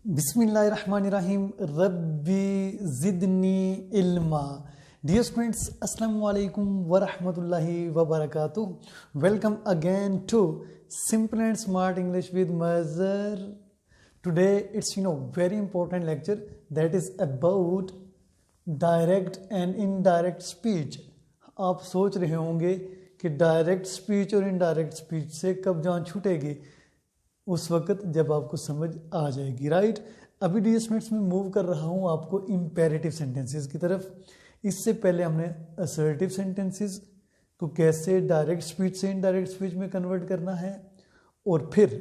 बिस्मिल्लाहिर्रहमानिर्रहीम रब्बी ज़िदनी इल्मा। Dear students, अस्सलाम वालेकुम वरहमतुल्लाहि वबरकातुह। Welcome again to Simple and Smart English with Mazhar. Today it's very important lecture that is about direct and indirect speech. आप सोच रहे होंगे कि डायरेक्ट स्पीच और इनडायरेक्ट स्पीच से कब जान छूटेगी, उस वक्त जब आपको समझ आ जाएगी, राइट। अभी DS मिनट्स में मूव कर रहा हूँ आपको इम्पेरेटिव सेंटेंसेस की तरफ। इससे पहले हमने असर्टिव सेंटेंसेस को कैसे डायरेक्ट स्पीच से इनडायरेक्ट स्पीच में कन्वर्ट करना है, और फिर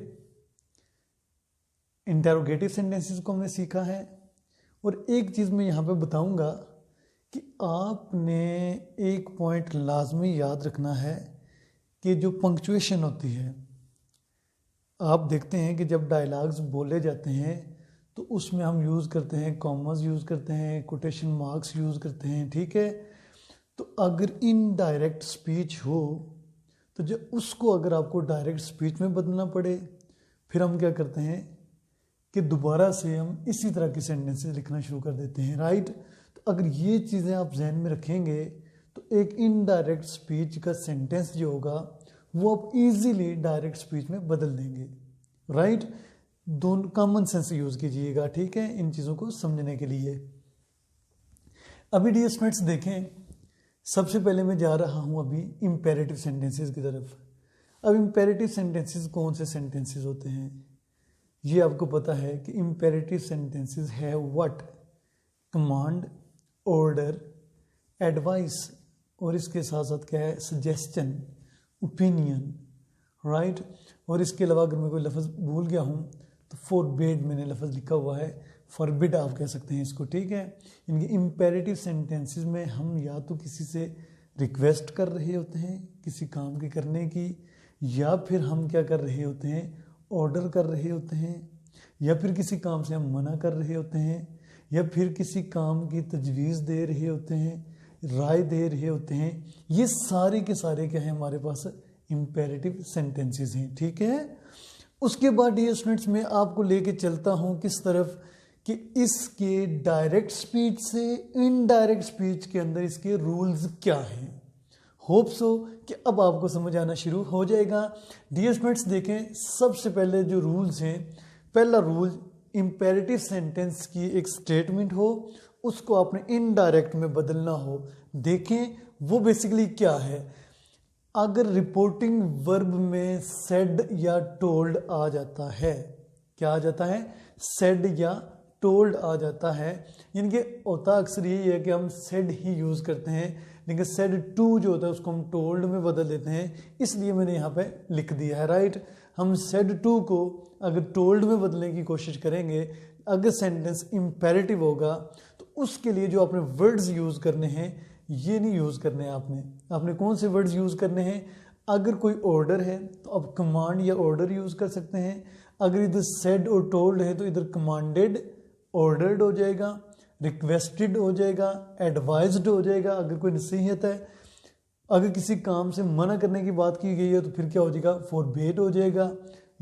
इंटेरोगेटिव सेंटेंसेस को हमने सीखा है। और एक चीज़ मैं यहाँ पे बताऊँगा कि आपने एक पॉइंट लाजमी याद रखना है कि जो पंक्चुएशन होती है, आप देखते हैं कि जब डायलॉग्स बोले जाते हैं तो उसमें हम यूज़ करते हैं कॉमास, यूज़ करते हैं कोटेशन मार्क्स, यूज़ करते हैं, ठीक है। तो अगर इनडायरेक्ट स्पीच हो तो जब उसको अगर आपको डायरेक्ट स्पीच में बदलना पड़े, फिर हम क्या करते हैं कि दोबारा से हम इसी तरह की सेंटेंसेस लिखना शुरू कर देते हैं, राइट। तो अगर ये चीज़ें आप जहन में रखेंगे तो एक इनडायरेक्ट स्पीच का सेंटेंस जो होगा वो आप इजीली डायरेक्ट स्पीच में बदल देंगे, राइट। दोनों कॉमन सेंस यूज़ कीजिएगा, ठीक है, इन चीज़ों को समझने के लिए। अभी डियर स्टूडेंट्स देखें, सबसे पहले मैं जा रहा हूँ अभी इम्पेरेटिव सेंटेंसेस की तरफ। अब इम्पेरेटिव सेंटेंसेस कौन से सेंटेंसेस होते हैं, ये आपको पता है कि इम्पेरेटिव सेंटेंसेस है व्हाट, कमांड, ऑर्डर, एडवाइस, और इसके साथ साथ क्या है, सजेस्चन, ओपिनियन, राइट। और इसके अलावा अगर मैं कोई लफ्ज़ भूल गया हूँ तो फॉरबिड मैंने लफ्ज़ लिखा हुआ है, फॉरबिड आप कह सकते हैं इसको, ठीक है। इनके इम्पेरेटिव सेंटेंसेस में हम या तो किसी से रिक्वेस्ट कर रहे होते हैं किसी काम के करने की, या फिर हम क्या कर रहे होते हैं, ऑर्डर कर रहे होते हैं, या फिर किसी काम से हम मना कर रहे होते हैं, या फिर किसी काम की तजवीज़ दे रहे होते हैं, राय दे रहे होते हैं। ये सारे के सारे क्या है, हमारे पास इम्पेरेटिव सेंटेंसेस हैं, ठीक है। उसके बाद डियर स्टूडेंट्स मैं आपको लेके चलता हूँ किस तरफ कि इसके डायरेक्ट स्पीच से इनडायरेक्ट स्पीच के अंदर इसके रूल्स क्या हैं। होप सो कि अब आपको समझ आना शुरू हो जाएगा। डियर स्टूडेंट्स देखें, सबसे पहले जो रूल्स हैं, पहला रूल, इम्पेरेटिव सेंटेंस की एक स्टेटमेंट हो उसको आपने इनडायरेक्ट में बदलना हो। देखें वो बेसिकली क्या है। अगर रिपोर्टिंग वर्ब में सेड या टोल्ड आ जाता है, क्या आ जाता है, सेड या टोल्ड आ जाता है, इनके होता अक्सर यही है कि हम सेड ही यूज़ करते हैं, लेकिन सेड टू जो होता है उसको हम टोल्ड में बदल देते हैं, इसलिए मैंने यहाँ पे लिख दिया है, राइट। हम सेड टू को अगर टोल्ड में बदलने की कोशिश करेंगे, अगर सेंटेंस इम्पेरेटिव होगा तो उसके लिए जो आपने वर्ड्स यूज़ करने हैं ये नहीं यूज़ करने हैं। आपने कौन से वर्ड्स यूज़ करने हैं, अगर कोई ऑर्डर है तो आप कमांड या ऑर्डर यूज़ कर सकते हैं। अगर इधर सेड और टोल्ड है तो इधर कमांडेड, ऑर्डर्ड हो जाएगा, रिक्वेस्टेड हो जाएगा, एडवाइज्ड हो जाएगा अगर कोई नसीहत है। अगर किसी काम से मना करने की बात की गई है तो फिर क्या हो जाएगा, फॉरबिड हो जाएगा,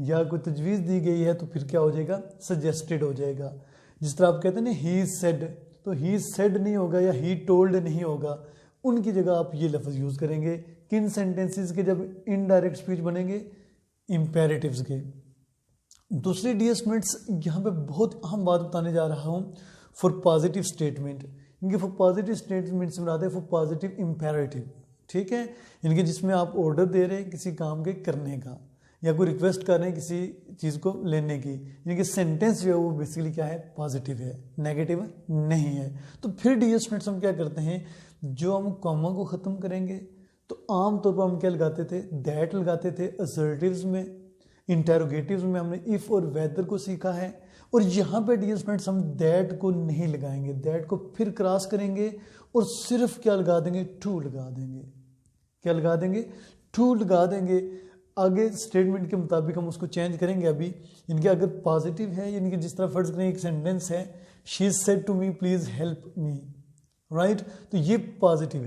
या कोई तजवीज़ दी गई है तो फिर क्या हो जाएगा, सजेस्टेड हो जाएगा। जिस तरह आप कहते हैं ना ही सेड, तो ही सेड नहीं होगा या ही टोल्ड नहीं होगा, उनकी जगह आप ये लफ्ज़ यूज़ करेंगे। किन सेंटेंसेस के जब इनडायरेक्ट स्पीच बनेंगे, इम्पेरेटिव्स के। दूसरी डियर स्टूडेंट्स यहाँ पे बहुत अहम बात बताने जा रहा हूँ, फॉर पॉजिटिव स्टेटमेंट। इनके फॉर पॉजिटिव स्टेटमेंट से बनाते हैं फॉर पॉजिटिव इम्पेरेटिव, ठीक है। इनके जिसमें आप ऑर्डर दे रहे हैं किसी काम के करने का, या कोई रिक्वेस्ट कर रहे हैं किसी चीज़ को लेने की, इनके सेंटेंस जो है वो बेसिकली क्या है, पॉजिटिव है, नेगेटिव नहीं है। तो फिर डियर स्टूडेंट्स हम क्या करते हैं, जो हम कॉमा को ख़त्म करेंगे तो आमतौर पर हम क्या लगाते थे, दैट लगाते थे। असर्टिव्स में, इंटेरोगेटिव्स में हमने इफ़ और वेदर को सीखा है, और यहाँ पे डियर स्टूडेंट्स हम दैट को नहीं लगाएंगे, दैट को फिर क्रॉस करेंगे और सिर्फ क्या लगा देंगे, टू लगा देंगे। क्या लगा देंगे, टू लगा देंगे। आगे स्टेटमेंट के मुताबिक हम उसको चेंज करेंगे। अभी इनके अगर पॉजिटिव है, इनके जिस तरह फर्ज करें एक सेंटेंस है, she said to me please help me, right. तो ये पॉजिटिव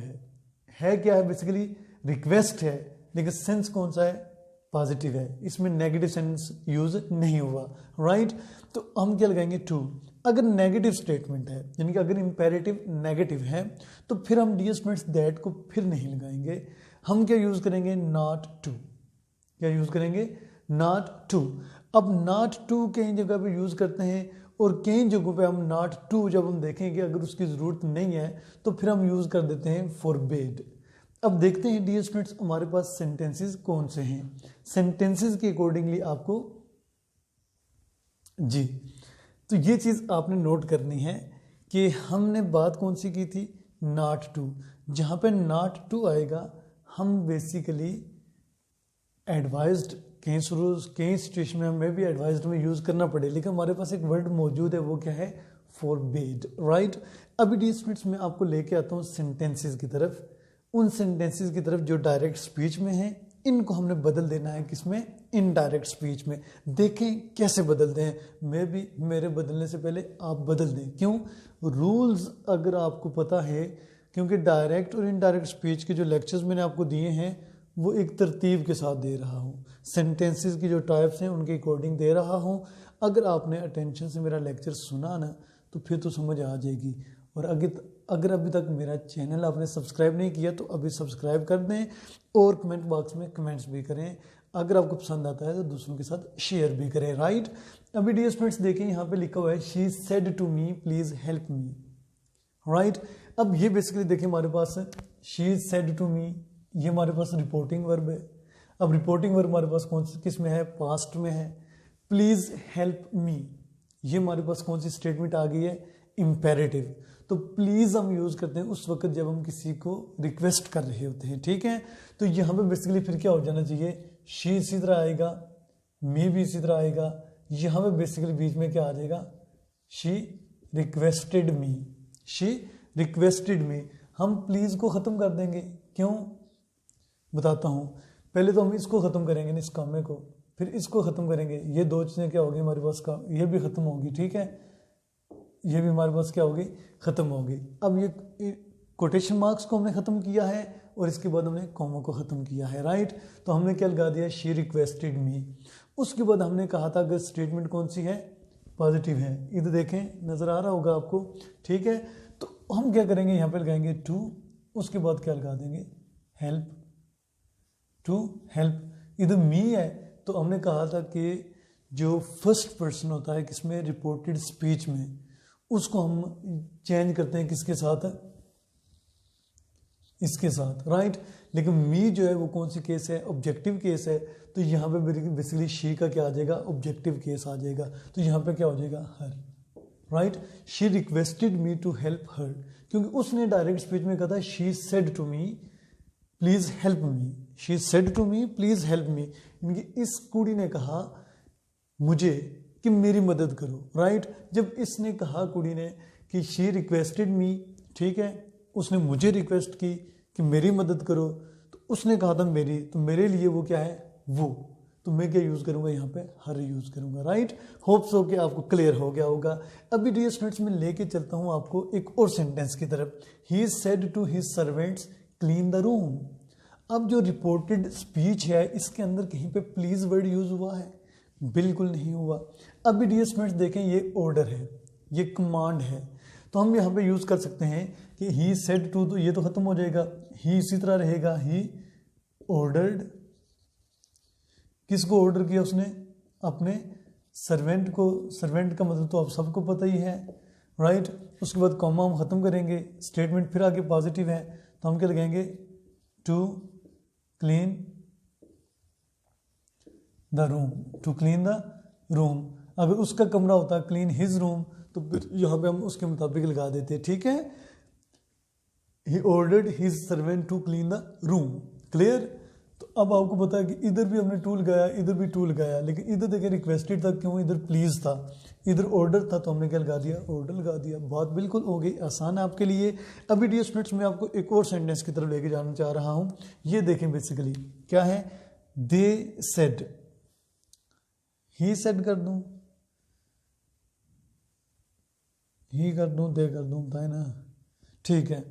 है क्या है, बेसिकली रिक्वेस्ट है, लेकिन सेंस कौन सा है, पॉजिटिव है, इसमें नेगेटिव सेंस यूज नहीं हुआ, राइट। तो हम क्या लगाएंगे टू। अगर नेगेटिव स्टेटमेंट है यानी कि अगर इंपेरेटिव नेगेटिव है तो फिर हम डियर स्टूडेंट्स दैट को फिर नहीं लगाएंगे, हम क्या यूज करेंगे नॉट टू। क्या यूज करेंगे नॉट टू। अब नॉट टू कई जगह पे यूज करते हैं और कई जगहों पे हम नॉट टू जब हम देखेंगे अगर उसकी जरूरत नहीं है तो फिर हम यूज कर देते हैं फॉरबिड। अब देखते हैं डियर स्टूडेंट्स हमारे पास सेंटेंसेस कौन से हैं। सेंटेंसेस के अकॉर्डिंगली आपको जी तो ये चीज़ आपने नोट करनी है कि हमने बात कौन सी की थी नॉट टू। जहाँ पे नॉट टू आएगा हम बेसिकली एडवाइज्ड कई सिचुएशन में हमें भी एडवाइज्ड में यूज़ करना पड़े, लेकिन हमारे पास एक वर्ड मौजूद है वो क्या है फॉरबिड, राइट। अभी डी स्टूडेंट्स में आपको लेके आता हूँ सेंटेंसेस की तरफ, उन सेंटेंसेस की तरफ जो डायरेक्ट स्पीच में है इनको हमने बदल देना है किसमें इनडायरेक्ट स्पीच में। देखें कैसे बदलते हैं, मैं भी मेरे बदलने से पहले आप बदल दें। क्यों रूल्स अगर आपको पता है, क्योंकि डायरेक्ट और इनडायरेक्ट स्पीच के जो लेक्चर्स मैंने आपको दिए हैं वो एक तरतीब के साथ दे रहा हूँ, सेंटेंसेस की जो टाइप्स हैं उनके अकॉर्डिंग दे रहा हूँ। अगर आपने अटेंशन से मेरा लेक्चर सुना ना तो फिर तो समझ आ जाएगी। और अगर अभी तक मेरा चैनल आपने सब्सक्राइब नहीं किया तो अभी सब्सक्राइब कर दें और कमेंट बॉक्स में कमेंट्स भी करें। अगर आपको पसंद आता है तो दूसरों के साथ शेयर भी करें, राइट। अभी डियर स्टूडेंट्स देखें यहाँ पे लिखा हुआ है she said to me please help me, right. अब ये बेसिकली देखें हमारे पास शी सेड टू मी, ये हमारे पास रिपोर्टिंग वर्ब है। अब रिपोर्टिंग वर्ब हमारे पास कौन सी किस में है पास्ट में है। प्लीज हेल्प मी ये हमारे पास कौन सी स्टेटमेंट आ गई है इंपेरेटिव। तो प्लीज हम यूज करते हैं उस वक्त जब हम किसी को रिक्वेस्ट कर रहे होते हैं, ठीक है। तो यहाँ पे बेसिकली फिर क्या हो जाना चाहिए शी इसी तरह आएगा, मी भी इसी तरह आएगा। यहाँ पे बेसिकली बीच में क्या आ जाएगा she requested me, she requested मी। हम प्लीज को खत्म कर देंगे, क्यों बताता हूँ। पहले तो हम इसको खत्म करेंगे निष्कामे को, फिर इसको खत्म करेंगे, ये दो चीजें क्या होगी हमारे पास का ये भी खत्म होगी, ठीक है। ये भी हमारे पास क्या होगी खत्म होगी। अब ये कोटेशन मार्क्स को हमने खत्म किया है और इसके बाद हमने कॉमा को खत्म किया है, राइट। तो हमने क्या लगा दिया शी रिक्वेस्टेड मी। उसके बाद हमने कहा था अगर स्टेटमेंट कौन सी है पॉजिटिव है, इधर देखें नजर आ रहा होगा आपको, ठीक है। तो हम क्या करेंगे यहाँ पे लगाएंगे टू, उसके बाद क्या लगा देंगे हेल्प, टू हेल्प। इधर मी है तो हमने कहा था कि जो फर्स्ट पर्सन होता है किसमें रिपोर्टेड स्पीच में उसको हम चेंज करते हैं किसके साथ इसके साथ, राइट। लेकिन मी जो है वो कौन सी केस है ऑब्जेक्टिव केस है। तो यहाँ पे बेसिकली शी का क्या आ जाएगा ऑब्जेक्टिव केस आ जाएगा। तो यहाँ पे क्या हो जाएगा her, right. She requested me to help her, क्योंकि उसने डायरेक्ट स्पीच में कहा था she said to me please help me, she said to me please help me. इस कुड़ी ने कहा मुझे कि मेरी मदद करो, राइट। जब इसने कहा कुड़ी ने कि शी रिक्वेस्टेड मी, ठीक है, उसने मुझे रिक्वेस्ट की कि मेरी मदद करो, तो उसने कहा था मेरी, तो मेरे लिए वो क्या है वो, तो मैं क्या यूज करूंगा यहाँ पे हर यूज करूंगा, राइट। होप सो कि आपको क्लियर हो गया होगा। अभी डियर स्टूडेंट्स में लेके चलता हूँ आपको एक और सेंटेंस की तरफ। He said to his servants clean the room. अब जो रिपोर्टेड स्पीच है इसके अंदर कहीं पे प्लीज वर्ड यूज हुआ है बिल्कुल नहीं हुआ। अभी डियर स्टूडेंट्स देखें ये ऑर्डर है, ये कमांड है, तो हम यहाँ पे यूज कर सकते हैं कि ही सेड टू, तो ये तो खत्म हो जाएगा, ही इसी तरह रहेगा। ही ऑर्डर्ड, किसको ऑर्डर किया उसने अपने सर्वेंट को, सर्वेंट का मतलब तो आप सबको पता ही है, राइट। उसके बाद कॉमा हम खत्म करेंगे, स्टेटमेंट फिर आगे पॉजिटिव है तो हम क्या लगाएंगे to clean the room, to clean the room. अगर उसका कमरा होता क्लीन हिज रूम तो फिर यहाँ पे हम उसके मुताबिक लगा देते, ठीक है। He ordered his servant to clean the room, clear. तो अब आपको पता है कि इधर भी हमने टू लगाया, इधर भी टू लगाया, लेकिन इधर देखिए रिक्वेस्टेड था, क्यों इधर प्लीज था, इधर ऑर्डर था, तो हमने क्या लगा दिया ऑर्डर लगा दिया। बात बिल्कुल हो गई आसान है आपके लिए। अभी डियर स्टूडेंट्स मैं आपको एक और सेंटेंस की तरफ लेके जाना चाह रहा हूँ। ये देखें बेसिकली क्या है, दे सेड, ही सेड कर दूं, ही कर दूं, दे कर दूं, बताए ना, ठीक है,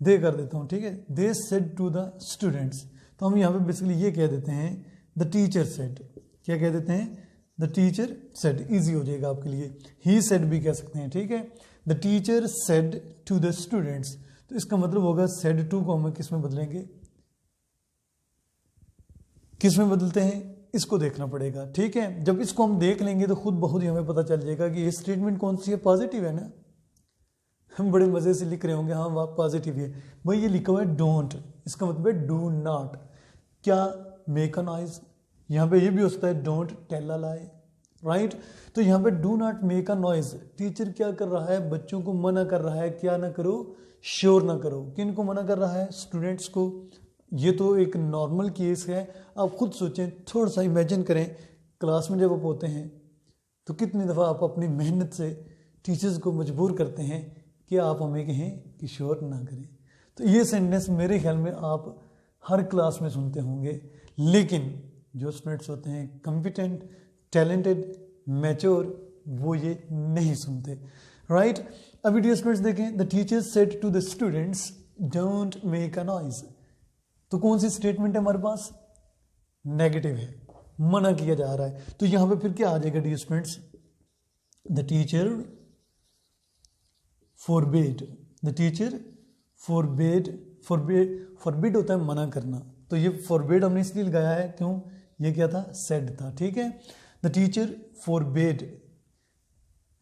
दे कर देता हूं, ठीक है। They said to the students, तो हम यहाँ पे बेसिकली ये कह देते हैं द टीचर सेड, क्या कह देते हैं द टीचर सेड, इजी हो जाएगा आपके लिए, ही सेड भी कह सकते हैं, ठीक है। The teacher said to the students, तो इसका मतलब होगा सेड टू को हम किस में बदलेंगे, किस में बदलते हैं, इसको देखना पड़ेगा, ठीक है। जब इसको हम देख लेंगे तो खुद बहुत ही हमें पता चल जाएगा कि ये स्टेटमेंट कौन सी है, पॉजिटिव है ना। हम बड़े मजे से लिख रहे होंगे, हाँ वाह पॉजिटिव है भाई, ये लिखा हुआ है डोंट, इसका मतलब है डू नॉट। क्या, मेक अ नॉइज, यहाँ पे ये भी हो सकता है don't tell a lie, right. तो यहाँ पे do not make a noise, teacher क्या कर रहा है, बच्चों को मना कर रहा है, क्या ना करो, शोर ना करो। किन को मना कर रहा है, स्टूडेंट्स को। ये तो एक नॉर्मल केस है, आप खुद सोचें, थोड़ा सा इमेजिन करें, क्लास में जब आप होते हैं तो कितनी दफ़ा आप अपनी मेहनत से टीचर्स को मजबूर करते हैं कि आप हमें कहें कि शोर ना करें। तो ये सेंटेंस मेरे ख्याल में आप हर क्लास में सुनते होंगे, लेकिन जो स्टूडेंट्स होते हैं कॉम्पिटेंट, टैलेंटेड, मैच्योर, वो ये नहीं सुनते, राइट। अभी डियर स्टूडेंट्स देखें, the teacher said to the students don't make a noise, तो कौन सी स्टेटमेंट है हमारे पास, नेगेटिव है, मना किया जा रहा है। तो यहां पे फिर क्या आ जाएगा dear students, the teacher forbid, the teacher forbid, forbid होता है मना करना, तो ये फॉरबिड हमने इसलिए लगाया है, क्यों, ये क्या था, सेड था, ठीक है। द टीचर फॉरबिड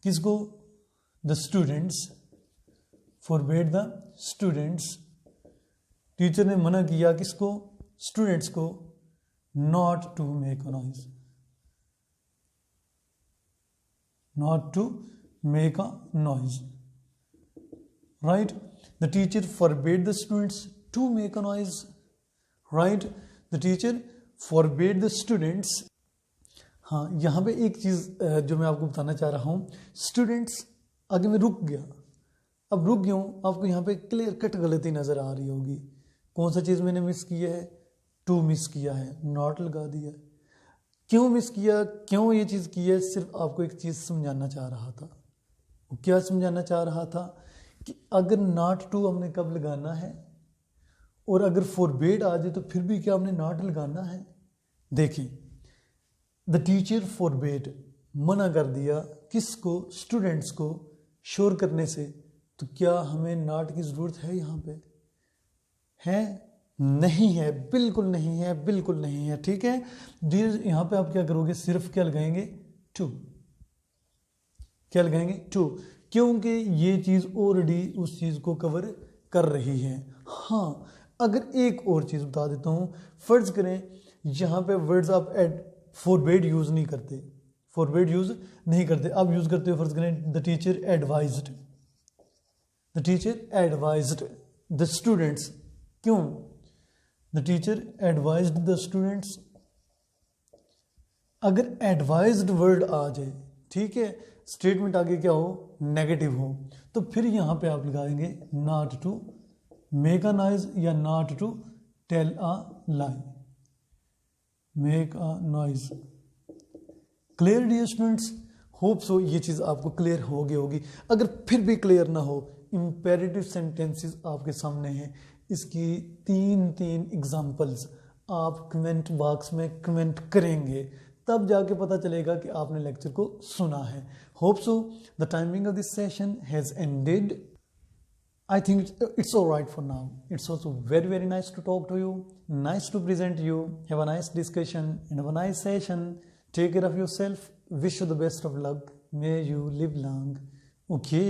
किसको, the students, forbid the students, teacher ने मना किया किसको, स्टूडेंट्स को, not to make a noise, not to make a noise, right. The teacher forbid the students to make a noise, right. The teacher forbid the students. हाँ, यहाँ पे एक चीज़ जो मैं आपको बताना चाह रहा हूँ, स्टूडेंट्स आगे मैं रुक गया, अब रुक गया हूँ, आपको यहाँ पे क्लियर कट गलती नज़र आ रही होगी। कौन सा चीज़ मैंने मिस किया है, टू मिस किया है, नॉट लगा दिया। क्यों मिस किया, क्यों ये चीज़ की है, सिर्फ आपको एक चीज़ समझाना चाह रहा था। क्या समझाना चाह रहा था कि अगर नॉट टू हमने कब लगाना है, और अगर फॉरबिड आ जाए तो फिर भी क्या हमने नॉट लगाना है। देखिए, द टीचर फॉरबिड, मना कर दिया किसको, स्टूडेंट्स को शोर करने से, तो क्या हमें नॉट की ज़रूरत है यहाँ पे, है, नहीं है, बिल्कुल नहीं है, बिल्कुल नहीं है, ठीक है। यहाँ पे आप क्या करोगे, सिर्फ क्या लगाएंगे, टू, क्या लगाएंगे, टू, क्योंकि ये चीज़ ऑलरेडी उस चीज़ को कवर कर रही है। हाँ, अगर एक और चीज़ बता देता हूँ, फर्ज करें यहाँ पे वर्ड्स आप फॉरबिड यूज़ नहीं करते, फॉरबिड यूज़ नहीं करते, आप यूज़ करते हो, फर्ज करें the teacher advised, the teacher advised the students, क्यों, the teacher advised the students. अगर एडवाइज्ड वर्ड आ जाए, ठीक है, स्टेटमेंट आगे क्या हो, नेगेटिव हो, तो फिर यहाँ पे आप लगाएंगे not to make a noise या not to tell a lie, make a noise. Clear dear students, hope so ये चीज़ आपको क्लियर हो गई होगी। अगर फिर भी क्लियर ना हो, इंपेरेटिव सेंटेंसेस आपके सामने हैं, इसकी तीन एग्जांपल्स आप कमेंट बॉक्स में कमेंट करेंगे, तब जाके पता चलेगा कि आपने लेक्चर को सुना है। Hope so the timing of this session has ended. I think it's all right for now. It's also very, very nice to talk to you, nice to present you, have a nice discussion and have a nice session. Take care of yourself. Wish you the best of luck. May you live long. Okay.